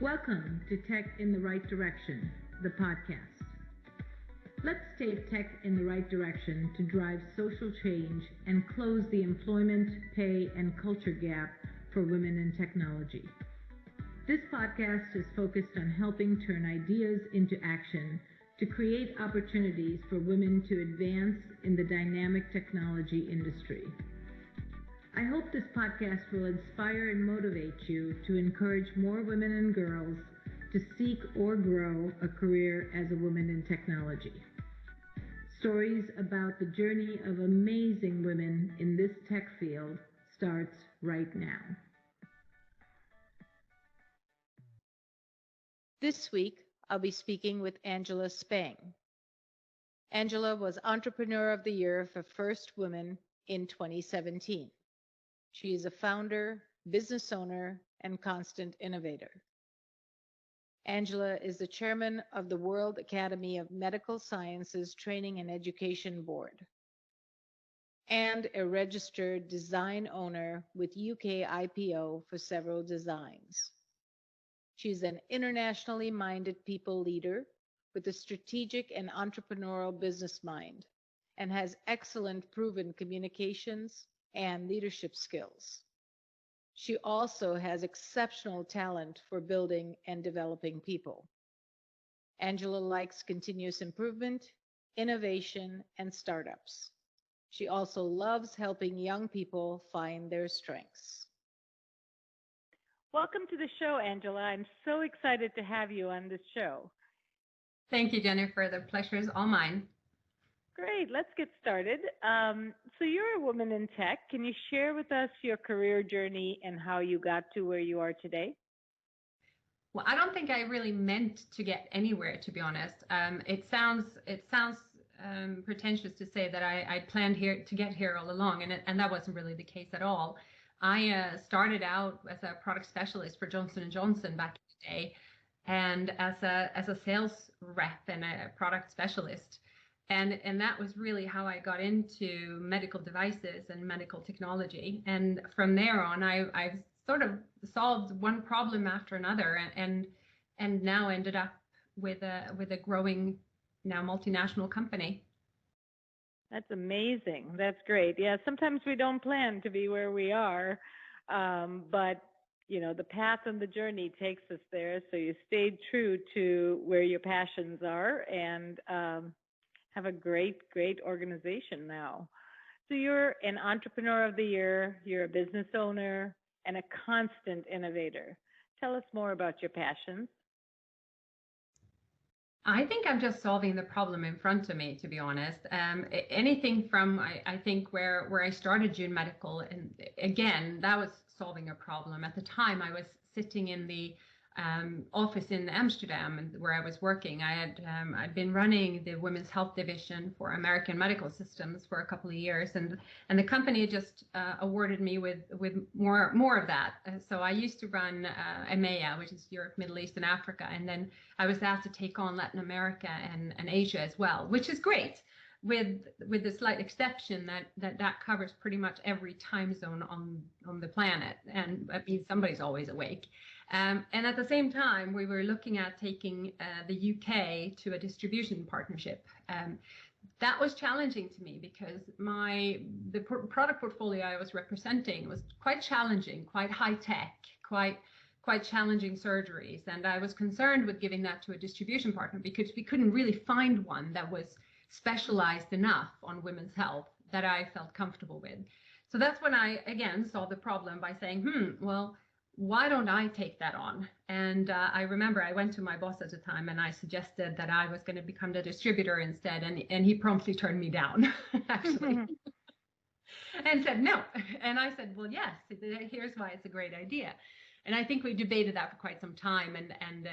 Welcome to Tech in the Right Direction, the podcast. Let's take tech in the right direction to drive social change and close the employment, pay, and culture gap for women in technology. This podcast is focused on helping turn ideas into action to create opportunities for women to advance in the dynamic technology industry. I hope this podcast will inspire and motivate you to encourage more women and girls to seek or grow a career as a woman in technology. Stories about the journey of amazing women in this tech field starts right now. This week, I'll be speaking with Angela Spang. Angela was Entrepreneur of the Year for First Woman in 2017. She is a founder, business owner, and constant innovator. Angela is the chairman of the World Academy of Medical Sciences Training and Education Board and a registered design owner with UK IPO for several designs. She's an internationally minded people leader with a strategic and entrepreneurial business mind and has excellent proven communications and leadership skills. She also has exceptional talent for building and developing people. Angela likes continuous improvement, innovation, and startups. She also loves helping young people find their strengths. Welcome to the show, Angela. I'm so excited to have you on this show. Thank you, Jennifer. The pleasure is all mine. Great. Let's get started. So you're a woman in tech. Can you share with us your career journey and how you got to where you are today? Well, I don't think I really meant to get anywhere, to be honest. It sounds pretentious to say that I planned to get here all along, and that wasn't really the case at all. I started out as a product specialist for Johnson & Johnson back in the day, and as a sales rep and a product specialist. And that was really how I got into medical devices and medical technology. And from there on, I've sort of solved one problem after another, and now ended up with a growing, now multinational company. That's amazing. That's great. Yeah, sometimes we don't plan to be where we are, but the path and the journey takes us there. So you stayed true to where your passions are, and have a great organization now. So you're an Entrepreneur of the Year, you're a business owner, and a constant innovator. Tell us more about your passions. I think I'm just solving the problem in front of me, to be honest. Anything from, I think, where I started June Medical, and again, that was solving a problem. At the time, I was sitting in the office in Amsterdam, and where I was working. I'd been running the women's health division for American Medical Systems for a couple of years, and the company just awarded me with more of that. So I used to run EMEA, which is Europe, Middle East, and Africa, and then I was asked to take on Latin America and Asia as well, which is great. With the slight exception that covers pretty much every time zone on the planet, and that means somebody's always awake. And at the same time, we were looking at taking the UK to a distribution partnership. That was challenging to me because the product portfolio I was representing was quite challenging, quite high tech, quite challenging surgeries, and I was concerned with giving that to a distribution partner because we couldn't really find one that was specialized enough on women's health that I felt comfortable with. So that's when I, again, saw the problem by saying, well, why don't I take that on? And I remember I went to my boss at the time and I suggested that I was going to become the distributor instead. And he promptly turned me down, actually, and said no. And I said, well, yes, here's why it's a great idea. And I think we debated that for quite some time, and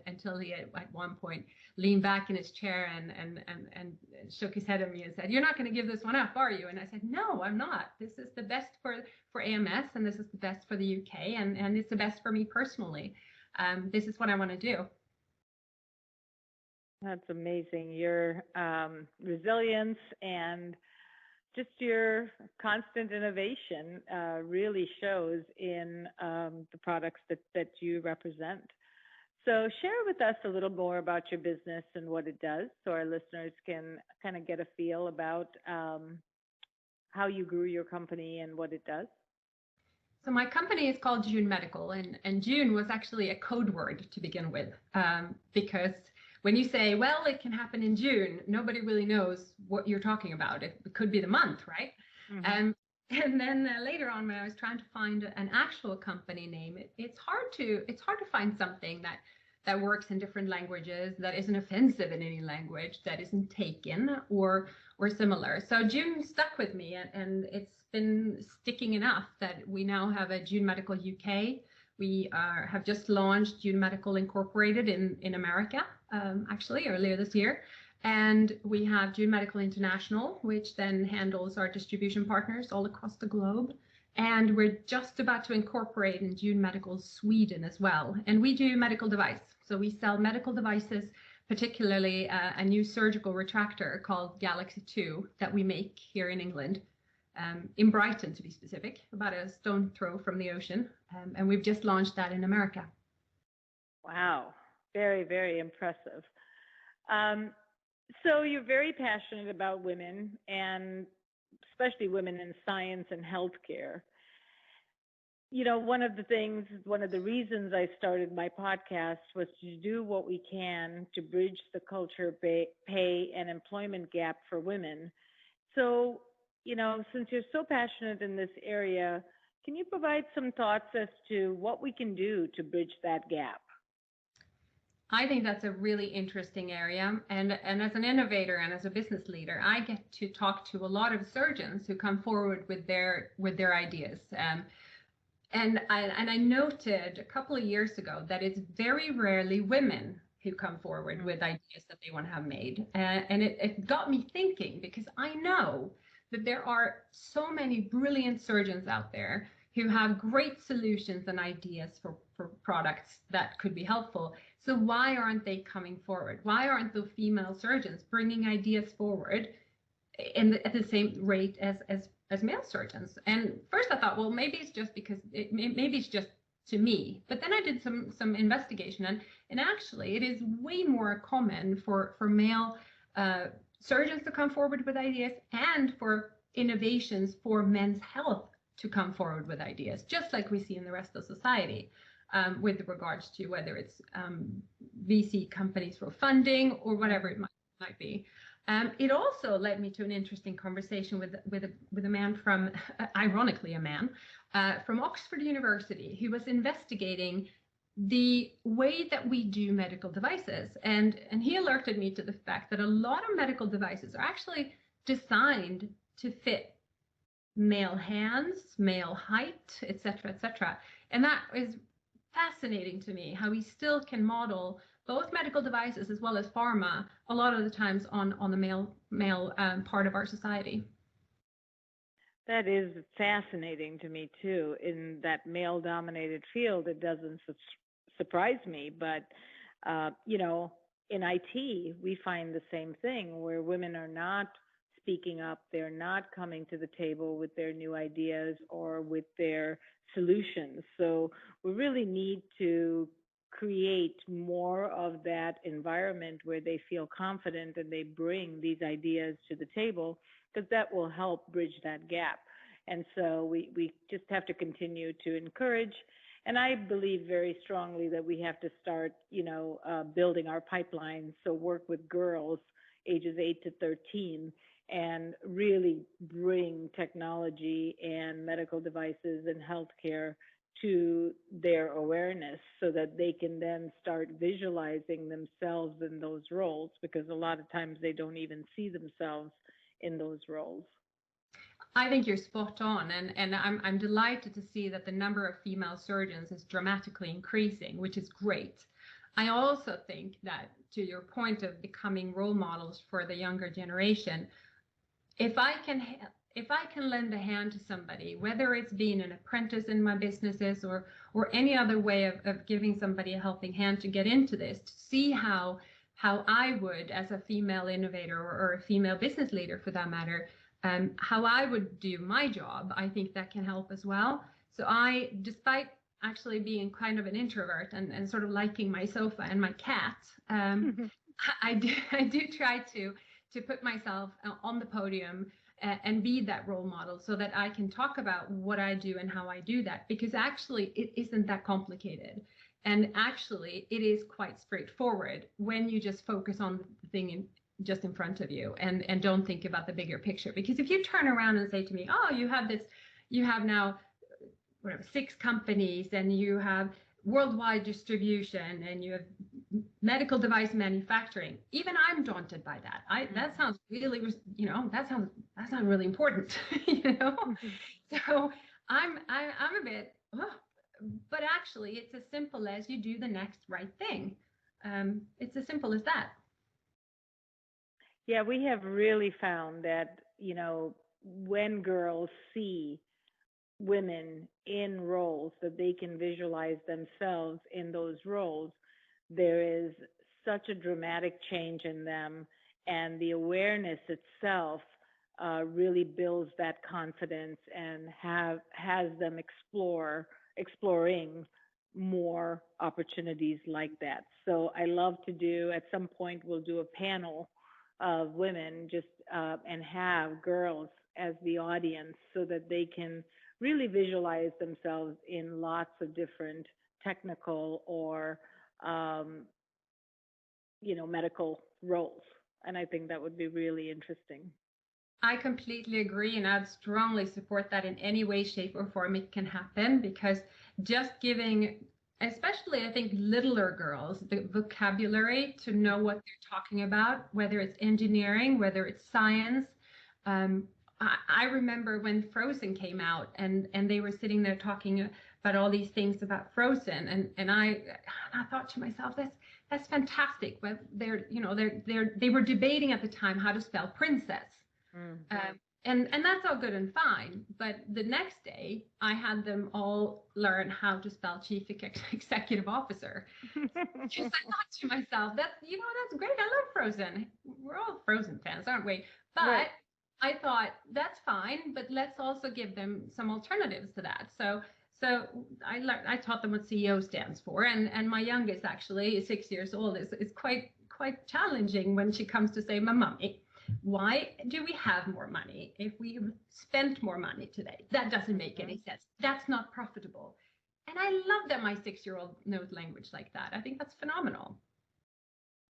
until he at one point leaned back in his chair and shook his head at me and said, "You're not going to give this one up, are you?" And I said, "No, I'm not. This is the best for AMS, and this is the best for the UK, and it's the best for me personally. This is what I want to do." That's amazing. Your resilience and just your constant innovation really shows in the products that you represent. So share with us a little more about your business and what it does so our listeners can kind of get a feel about how you grew your company and what it does. So my company is called June Medical, and June was actually a code word to begin with, because when you say, well, it can happen in June, nobody really knows what you're talking about. It could be the month, right? Mm-hmm. And then later on, when I was trying to find an actual company name, it's hard to find something that works in different languages, that isn't offensive in any language, that isn't taken or similar. So June stuck with me, and it's been sticking enough that we now have a June Medical UK. We have just launched June Medical Incorporated in America, actually earlier this year. And we have June Medical International, which then handles our distribution partners all across the globe. And we're just about to incorporate in June Medical Sweden as well. And we do medical device. So we sell medical devices, particularly a new surgical retractor called Galaxy 2 that we make here in England, in Brighton to be specific, about a stone throw from the ocean. And we've just launched that in America. Wow, very, very impressive. So you're very passionate about women and especially women in science and healthcare. You know, one of the reasons I started my podcast was to do what we can to bridge the culture pay and employment gap for women. So, you know, since you're so passionate in this area, can you provide some thoughts as to what we can do to bridge that gap? I think that's a really interesting area. And as an innovator and as a business leader, I get to talk to a lot of surgeons who come forward with their ideas. And I noted a couple of years ago that it's very rarely women who come forward with ideas that they want to have made. And it got me thinking, because I know that there are so many brilliant surgeons out there who have great solutions and ideas for products that could be helpful. So why aren't they coming forward? Why aren't the female surgeons bringing ideas forward at the same rate as male surgeons? And first I thought, well, maybe it's just because maybe it's just to me. But then I did some investigation, and actually it is way more common for male surgeons to come forward with ideas, and for innovations for men's health to come forward with ideas, just like we see in the rest of society, with regards to whether it's VC companies for funding or whatever it might be. It also led me to an interesting conversation with a man from, ironically, a man from Oxford University, who was investigating the way that we do medical devices. And he alerted me to the fact that a lot of medical devices are actually designed to fit male hands, male height, etc., etc. And that is fascinating to me, how we still can model both medical devices as well as pharma a lot of the times on the male part of our society. That is fascinating to me too. In that male-dominated field, it doesn't surprise me, but you know, in IT, we find the same thing where women are not speaking up, they're not coming to the table with their new ideas or with their solutions. So we really need to create more of that environment where they feel confident and they bring these ideas to the table, because that will help bridge that gap. And so we just have to continue to encourage. And I believe very strongly that we have to start, you know, building our pipeline. So work with girls ages 8 to 13 and really bring technology and medical devices and healthcare to their awareness so that they can then start visualizing themselves in those roles, because a lot of times they don't even see themselves in those roles. I think you're spot on, and I'm delighted to see that the number of female surgeons is dramatically increasing, which is great. I also think that, to your point of becoming role models for the younger generation, if I can lend a hand to somebody, whether it's being an apprentice in my businesses or any other way of giving somebody a helping hand to get into this, to see how I would, as a female innovator or a female business leader for that matter, how I would do my job, I think that can help as well. So despite actually being kind of an introvert and sort of liking my sofa and my cat, I do try to put myself on the podium and be that role model so that I can talk about what I do and how I do that, because actually it isn't that complicated. And actually it is quite straightforward when you just focus on the thing just in front of you and don't think about the bigger picture. Because if you turn around and say to me, oh, you have now whatever 6 companies, and you have worldwide distribution, and you have medical device manufacturing. Even I'm daunted by that. That sounds really, that sounds really important, So I'm a bit, but actually it's as simple as you do the next right thing. It's as simple as that. Yeah, we have really found that, when girls see women in roles that they can visualize themselves in those roles, there is such a dramatic change in them, and the awareness itself really builds that confidence and has them exploring more opportunities like that. So I love to do, at some point we'll do a panel of women, just and have girls as the audience so that they can really visualize themselves in lots of different technical or medical roles. And I think that would be really interesting. I completely agree, and I'd strongly support that in any way, shape, or form it can happen, because just giving, especially I think littler girls, the vocabulary to know what they're talking about, whether it's engineering, whether it's science. I remember when Frozen came out, and they were sitting there talking about all these things about Frozen, and I thought to myself, that's fantastic. But they were debating at the time how to spell princess. Mm-hmm. And that's all good and fine. But the next day, I had them all learn how to spell chief executive officer. Because I thought to myself, that's great. I love Frozen. We're all Frozen fans, aren't we? But right. I thought that's fine, but let's also give them some alternatives to that. So I taught them what CEO stands for, and my youngest actually is 6 years old. Is quite challenging when she comes to say, "Mommy, why do we have more money if we spent more money today? That doesn't make any sense. That's not profitable." And I love that my 6-year-old knows language like that. I think that's phenomenal.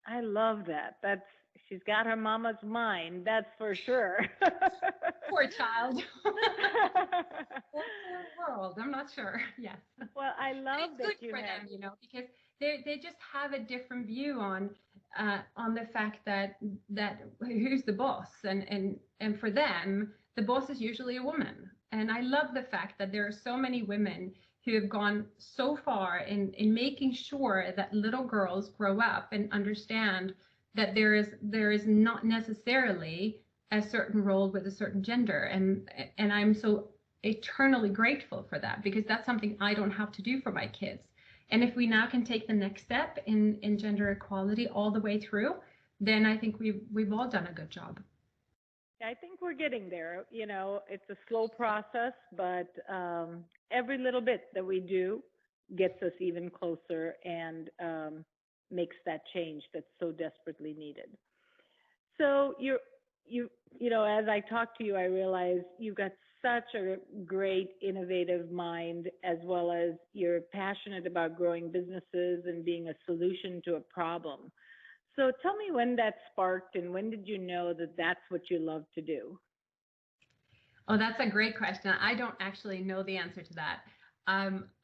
I love that. She's got her mama's mind, that's for sure. Poor child. Or poor world, I'm not sure. Yes. Well, I love that you have. It's good for them, because they just have a different view on the fact that who's the boss, and for them the boss is usually a woman. And I love the fact that there are so many women who have gone so far in making sure that little girls grow up and understand that there is not necessarily a certain role with a certain gender, and I'm so eternally grateful for that, because that's something I don't have to do for my kids. And if we now can take the next step in gender equality all the way through, then I think we've all done a good job. I think we're getting there. It's a slow process, but every little bit that we do gets us even closer and makes that change that's so desperately needed. So as I talk to you, I realize you've got such a great innovative mind, as well as you're passionate about growing businesses and being a solution to a problem. So tell me when that sparked, and when did you know that that's what you love to do? Oh, that's a great question. I don't actually know the answer to that.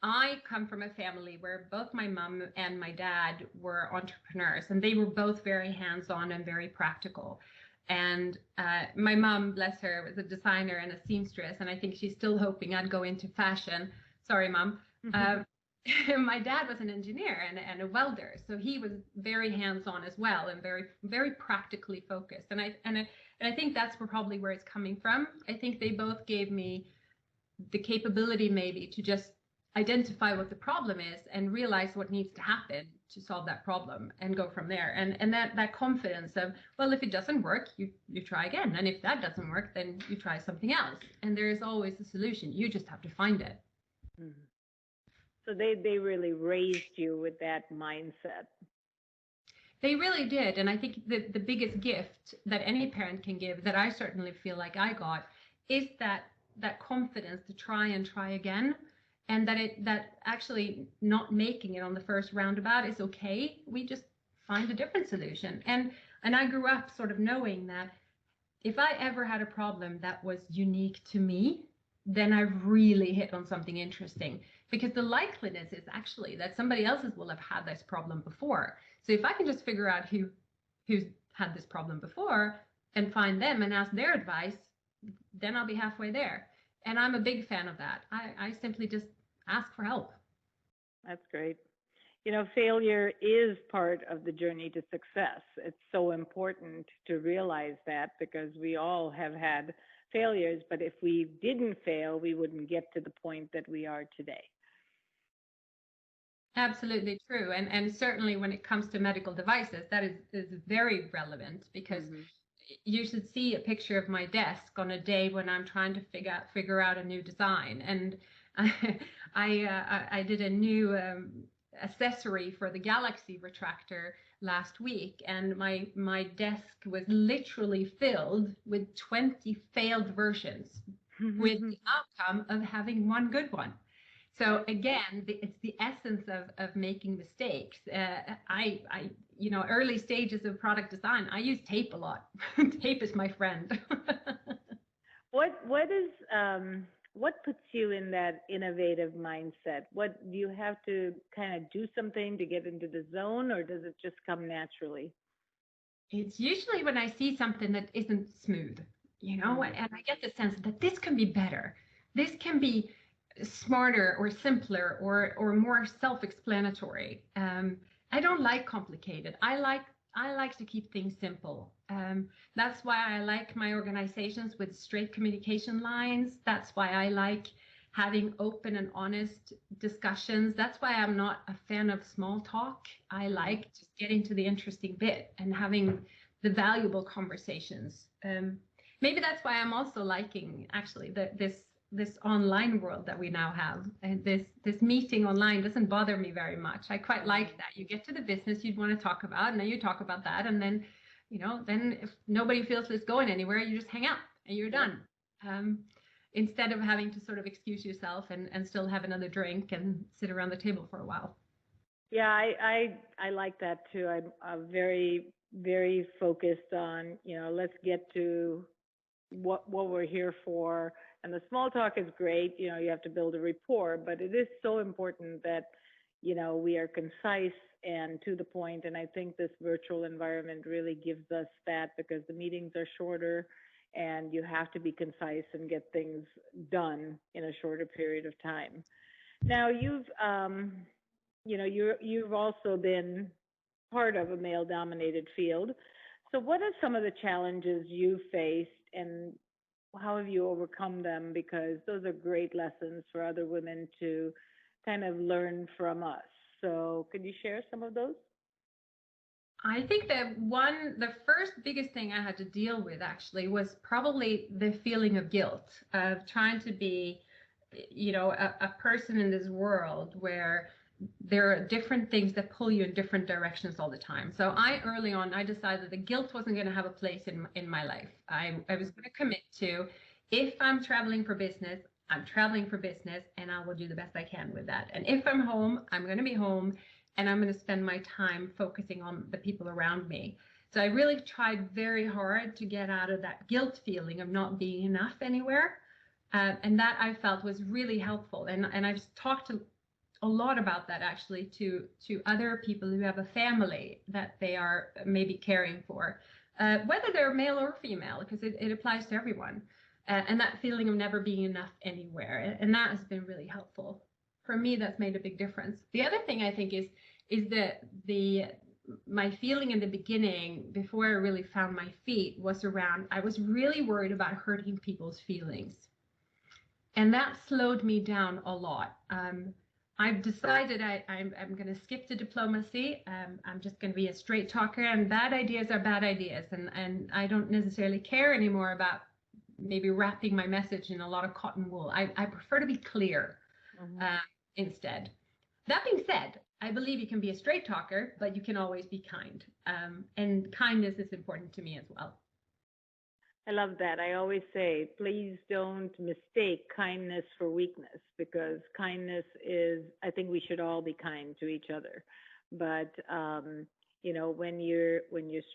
I come from a family where both my mom and my dad were entrepreneurs, and they were both very hands-on and very practical. And my mom, bless her, was a designer and a seamstress, and I think she's still hoping I'd go into fashion. Sorry, Mom. My dad was an engineer and a welder, so he was very hands-on as well, and very, very practically focused. And I think that's probably where it's coming from. I think they both gave me the capability maybe to just identify what the problem is and realize what needs to happen to solve that problem and go from there. And that confidence of, well, if it doesn't work, you try again. And if that doesn't work, then you try something else. And there is always a solution. You just have to find it. So they really raised you with that mindset. They really did. And I think the biggest gift that any parent can give, that I certainly feel like I got, is that confidence to try again. And that actually not making it on the first roundabout is okay. We just find a different solution. And I grew up sort of knowing that if I ever had a problem that was unique to me, then I really hit on something interesting, because the likeliness is actually that somebody else will have had this problem before. So if I can just figure out who's had this problem before and find them and ask their advice, then I'll be halfway there. And I'm a big fan of that. I simply just ask for help. That's great. Failure is part of the journey to success. It's so important to realize that, because we all have had failures, but if we didn't fail, we wouldn't get to the point that we are today. Absolutely true. And certainly when it comes to medical devices, that is very relevant, because you should see a picture of my desk on a day when I'm trying to figure out a new design. And I did a new accessory for the Galaxy retractor last week, and my desk was literally filled with 20 failed versions, with the outcome of having one good one. So again, it's the essence of making mistakes. Early stages of product design, I use tape a lot. Tape is my friend. What puts you in that innovative mindset? What do you have to kind of do something to get into the zone, or does it just come naturally? It's usually when I see something that isn't smooth, and I get the sense that this can be better. This can be smarter or simpler or more self-explanatory. I don't like complicated. I like to keep things simple. That's why I like my organizations with straight communication lines. That's why I like having open and honest discussions. That's why I'm not a fan of small talk. I like just getting to the interesting bit and having the valuable conversations. Maybe that's why I'm also liking actually this online world that we now have. And this meeting online doesn't bother me very much. I quite like that. You get to the business you'd want to talk about, and then you talk about that, and then then if nobody feels it's going anywhere, you just hang up and you're done. Instead of having to sort of excuse yourself and still have another drink and sit around the table for a while. Yeah, I like that too. I'm very, very focused on, let's get to what we're here for. And the small talk is great. You have to build a rapport, but it is so important that, we are concise and to the point. And I think this virtual environment really gives us that, because the meetings are shorter and you have to be concise and get things done in a shorter period of time. Now you've also been part of a male-dominated field. So what are some of the challenges you faced, and how have you overcome them? Because those are great lessons for other women to kind of learn from us. So could you share some of those? I think that the first biggest thing I had to deal with actually was probably the feeling of guilt of trying to be, a person in this world where there are different things that pull you in different directions all the time. So early on, I decided that guilt wasn't going to have a place in my life. I was going to commit to, if I'm traveling for business, I'm traveling for business, and I will do the best I can with that. And if I'm home, I'm going to be home, and I'm going to spend my time focusing on the people around me. So I really tried very hard to get out of that guilt feeling of not being enough anywhere. And that I felt was really helpful. And I've talked a lot about that actually to other people who have a family that they are maybe caring for, whether they're male or female, because it applies to everyone. And that feeling of never being enough anywhere. And that has been really helpful. For me, that's made a big difference. The other thing I think is that my feeling in the beginning, before I really found my feet, was around, I was really worried about hurting people's feelings. And that slowed me down a lot. I've decided I'm going to skip the diplomacy. I'm just going to be a straight talker, and bad ideas are bad ideas. And I don't necessarily care anymore about maybe wrapping my message in a lot of cotton wool. I prefer to be clear instead. That being said, I believe you can be a straight talker, but you can always be kind. And kindness is important to me as well. I love that. I always say, please don't mistake kindness for weakness, because kindness is, I think we should all be kind to each other. But when you're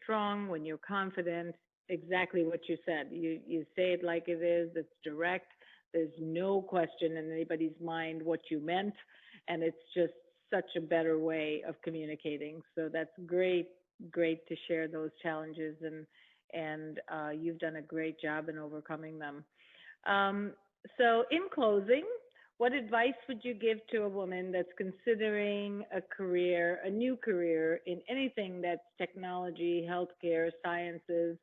strong, when you're confident, exactly what you said. You say it like it is. It's direct. There's no question in anybody's mind what you meant, and it's just such a better way of communicating. So that's great to share those challenges, and you've done a great job in overcoming them. So in closing, what advice would you give to a woman that's considering a new career in anything that's technology, healthcare, sciences?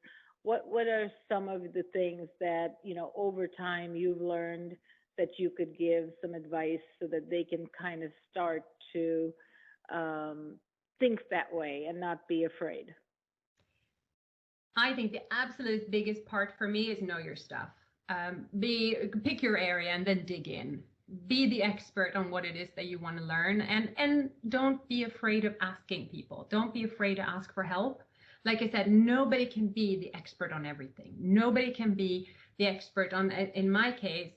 What are some of the things that, over time you've learned that you could give some advice so that they can kind of start to think that way and not be afraid? I think the absolute biggest part for me is know your stuff. Pick your area and then dig in. Be the expert on what it is that you want to learn, and don't be afraid of asking people. Don't be afraid to ask for help. Like I said, nobody can be the expert on everything. Nobody can be the expert on, in my case,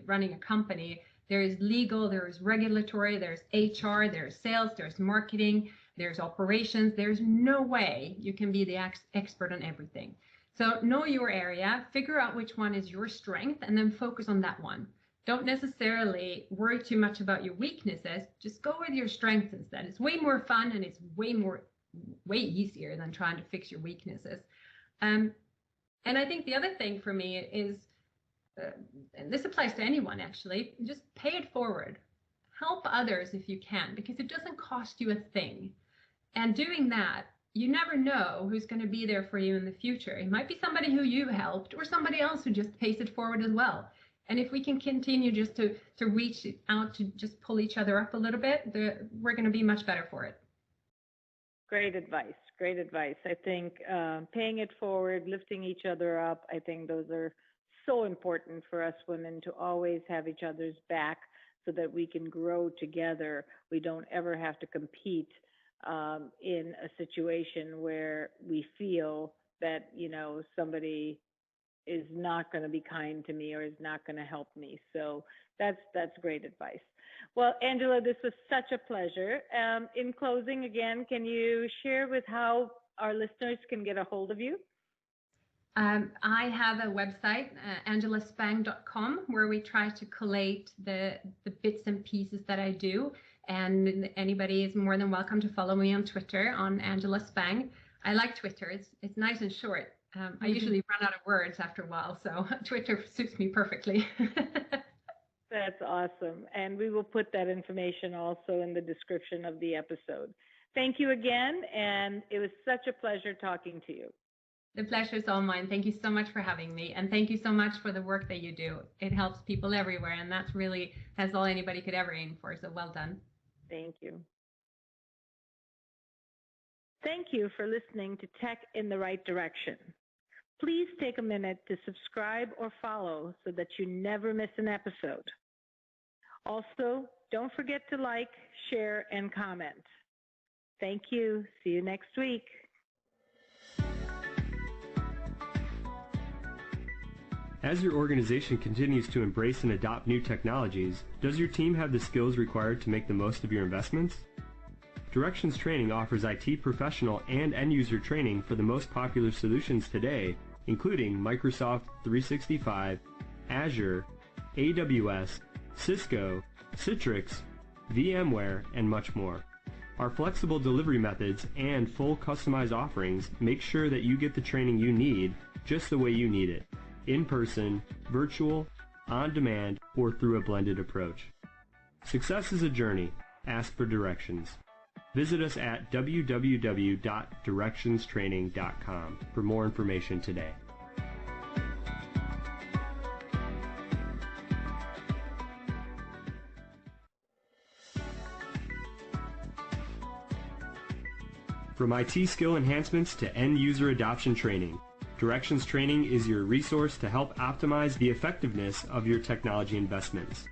running a company, there is legal, there is regulatory, there's HR, there's sales, there's marketing, there's operations. There's no way you can be the expert on everything. So know your area, figure out which one is your strength, and then focus on that one. Don't necessarily worry too much about your weaknesses. Just go with your strengths instead. It's way more fun, and it's way easier than trying to fix your weaknesses. And I think the other thing for me is, and this applies to anyone actually, just pay it forward. Help others if you can, because it doesn't cost you a thing. And doing that, you never know who's going to be there for you in the future. It might be somebody who you helped, or somebody else who just pays it forward as well. And if we can continue just to reach out, to just pull each other up a little bit, we're going to be much better for it. Great advice. Great advice. I think paying it forward, lifting each other up, I think those are so important for us women, to always have each other's back so that we can grow together. We don't ever have to compete in a situation where we feel that, somebody is not going to be kind to me or is not going to help me. So that's great advice. Well, Angela, this was such a pleasure. In closing, again, can you share with how our listeners can get a hold of you? I have a website, angelaspang.com, where we try to collate the bits and pieces that I do. And anybody is more than welcome to follow me on Twitter on Angela Spang. I like Twitter. It's nice and short. I usually run out of words after a while, so Twitter suits me perfectly. That's awesome. And we will put that information also in the description of the episode. Thank you again, and it was such a pleasure talking to you. The pleasure is all mine. Thank you so much for having me, and thank you so much for the work that you do. It helps people everywhere, and that's all anybody could ever aim for, so well done. Thank you. Thank you for listening to Tech in the Right Direction. Please take a minute to subscribe or follow so that you never miss an episode. Also, don't forget to like, share, and comment. Thank you. See you next week. As your organization continues to embrace and adopt new technologies, does your team have the skills required to make the most of your investments? Directions Training offers IT professional and end-user training for the most popular solutions today, including Microsoft 365, Azure, AWS, Cisco, Citrix, VMware, and much more. Our flexible delivery methods and full customized offerings make sure that you get the training you need just the way you need it. In person, virtual, on demand, or through a blended approach. Success is a journey. Ask for directions. Visit us at www.directionstraining.com for more information today. From IT skill enhancements to end-user adoption training, Directions Training is your resource to help optimize the effectiveness of your technology investments.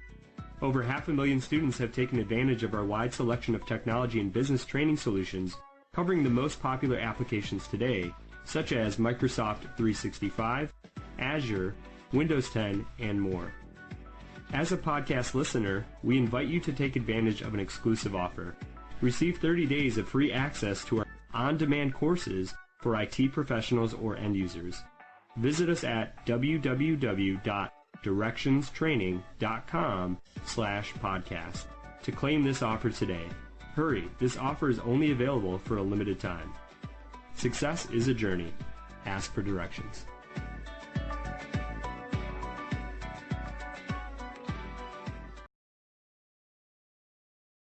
Over 500,000 students have taken advantage of our wide selection of technology and business training solutions covering the most popular applications today, such as Microsoft 365, Azure, Windows 10, and more. As a podcast listener, we invite you to take advantage of an exclusive offer. Receive 30 days of free access to our on-demand courses for IT professionals or end users. Visit us at www.directionstraining.com/podcast to claim this offer today. Hurry, this offer is only available for a limited time. Success is a journey. Ask for directions.